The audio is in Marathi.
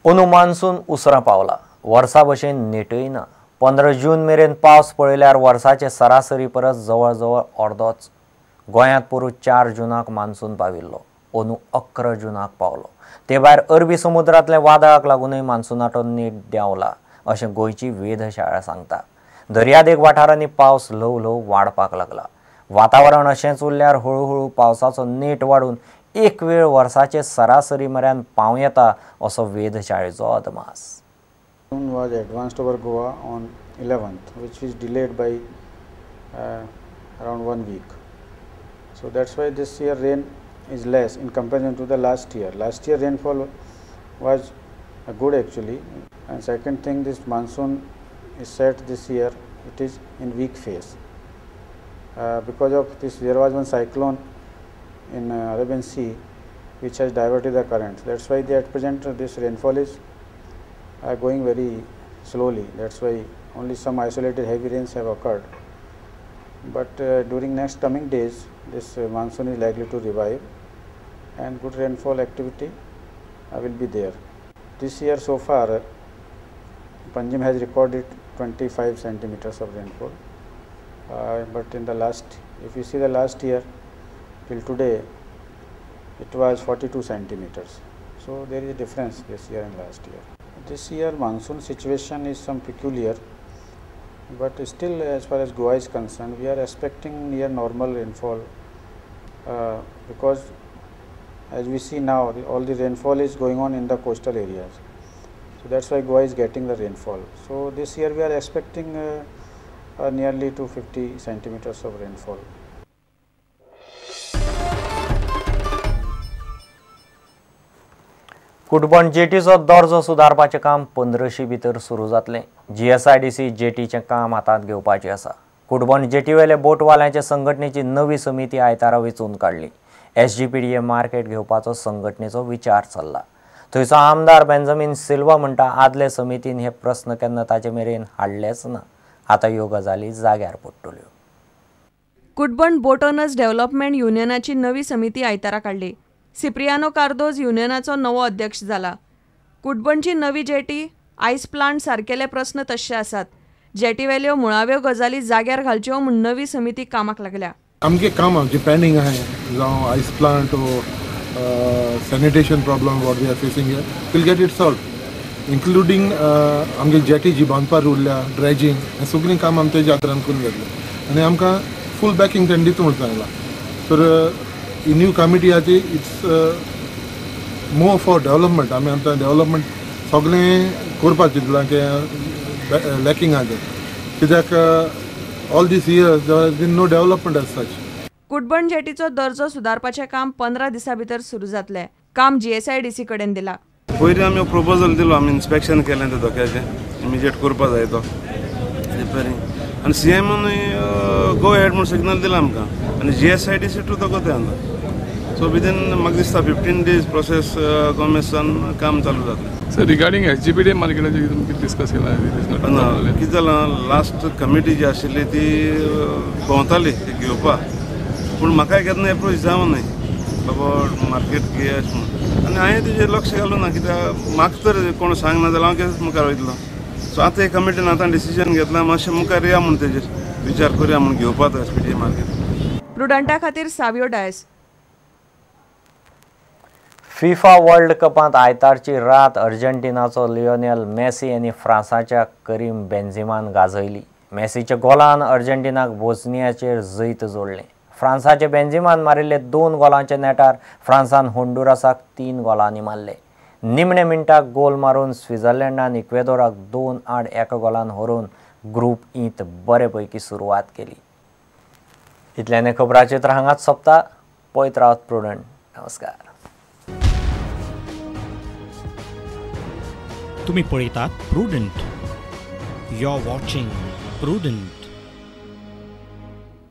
अंदू मान्सून उसरा पावला वर्सा भशेन नेटय ना 15 जून मेरेन पावस पळयल्यार वर्साचे सरासरी परस जवळ जवळ अर्दोच गोंयांत पुरो 4 जूनाक मान्सून पाविल्लो अंदू 11 जूनाक पावलो ते भायर अरबी समुद्रांतल्या वादळाक लागूनय मान्सूनाचो नेट देंवला अशें गोंयची वेधशाळा सांगता। दर्यादेग वाठारांनी पावस ल्हव ल्हव वाडपाक लागला। वातावरण अशेंच उरल्यार हळूहळू पावसाचो नेट वाडून एक वेळ वर्साचे सरासरी मेरेन पावं येता असो वेधशाळेचो अदमास। Monsoon was advanced over Goa on 11th, which is delayed by around 1 week. So that's why this year rain is less in comparison to the last year. Last year rainfall was good actually, and second thing, this monsoon is set this year. It is in weak phase because of this. There was one cyclone in Arabian Sea which has diverted the currents. That's why at present this rainfall is going very slowly. That's why only some isolated heavy rains have occurred. But during next coming days, this monsoon is likely to revive, and good rainfall activity will be there. This year so far, Panjim has recorded 25 centimeters of rainfall. But in the last, if you see the last year till today, it was 42 centimeters. So there is a difference this year and last year. This year monsoon situation is some peculiar, but still as far as Goa is concerned, we are expecting near normal rainfall because as we see now all the rainfall is going on in the coastal areas. So that's why Goa is getting the rainfall. So this year we are expecting nearly to 50 centimeters of rainfall. कुडबण जेटीचो दर्जो सुदारपाचें काम 15शी भितर सुरू जातलें। GSIDC जेटीचें काम हातांत घेवपाचें आसा। कुडबण जेटीवेले बोटवाल्यांचे संघटनेची नवी समिती आयतारा वेंचून काडली। SGPDA मार्केट घेवपाचो संघटनेचो विचार चल्ला। थंयचो आमदार बेंजामिन सिल्वा म्हणटा आदले समितीन हे प्रस्न केन्ना ताचे मेरेन हाडलेच ना। आतां ह्यो गजाली जाग्यार पडटल्यो। कुडबण बोट ओनर्स डेव्हलपमेंट युनियनाची नवी समिती आयतारा काडली। सिप्रियानो कार्दोज युनियनाचो नवो अध्यक्ष जाला। कुडबणची नवी जेटी आयस प्लांट सारकेले प्रस्न तशे आसात। जेटीवेल्यो मुळाव्यो गजाली जाग्यार घालच्यो म्हूण नवी समिती कामाक लागल्या। आमगे काम जे पेंडिंग आहे जावं आयस प्लांट ओ sanitation problem what we are facing here will get it solve including आमगे जेटी जी बांदपाक उरल्या ड्रेजिंग हें सगळीं काम आमी तेजे आदारान करून घेतलें आनी आमकां फूल बॅकींग तेणी दिता म्हणून सांगलां। तर ही न्यू कमिटी आहा ती इट्स मोर फॉर डेव्हलपमेंट। आमी आमकां डेव्हलपमेंट सगळें करपाक चिंतलां की लॅकिंग आहा तें कित्याक all these years there has been no development as such. कुडबण जेटीचो दर्जो सुदारपाचें काम 15 दिसां भितर सुरू जातलें। काम GSIDC कडेन दिलां। पयलीं आमी प्रपोजल दिलो आमी इन्स्पेक्शन केलें तें धोक्याचें इमिजिएट करपा जाय तो रिपेरिंग आनी CMनूय गो हेड म्हूण सिग्नल दिला आमकां आनी GSIDC टू तो कोते सो विदिन म्हाका दिसता 15 days प्रोसेस कॉमेसन काम चालू जातलें। सर रिगार्डिंग SGPDA मार्केटाचें तुमी डिस्कस केलां कितें जालां लास्ट कमिटी जी आशिल्ली ती भोंवताली ती घेवपा पूण म्हाका केन्ना एप्रोच जावं न्हय बाबा मार्केट घे अशें म्हणून आनी हांवें तेजेर लक्ष घालूं ना कित्याक म्हाका तर कोण सांगना जाल्यार हांव केन्ना मुखार वयतलो। सो आतां हे कमिटीन आतां डिसिजन घेतलां मातशें मुखार या म्हूण तेजेर विचार करया म्हूण घेवपा तो SPDA मार्केट। प्रुडंटा खातीर सावियो डायस। फिफा वर्ल्ड कपांत आयतारची रात अर्जेंटिनाचो लिओनेल मेसी आनी फ्रांसाच्या करीम बेंझिमान गाजयली। मेसीच्या गोलान अर्जेंटिनाक बोस्नियाचेर जैत जोडलें। फ्रांसाचे बेंझिमान मारिल्ले 2 गोलांच्या नेटार फ्रांसान होंडुरासाक 3 गोलांनी मारले। निमणे मिनटाक गोल मारून स्वित्झर्लंडान इक्वेदोराक 2-1 गोलान हरोवन ग्रुप ईंत बरेपैकी सुरवात केली। इतल्यान खबरां चित्र हांगाच सोंपता। पळयत रावत प्रुडंट। नमस्कार। तुम्ही पळयतात Prudent. You are watching prudent.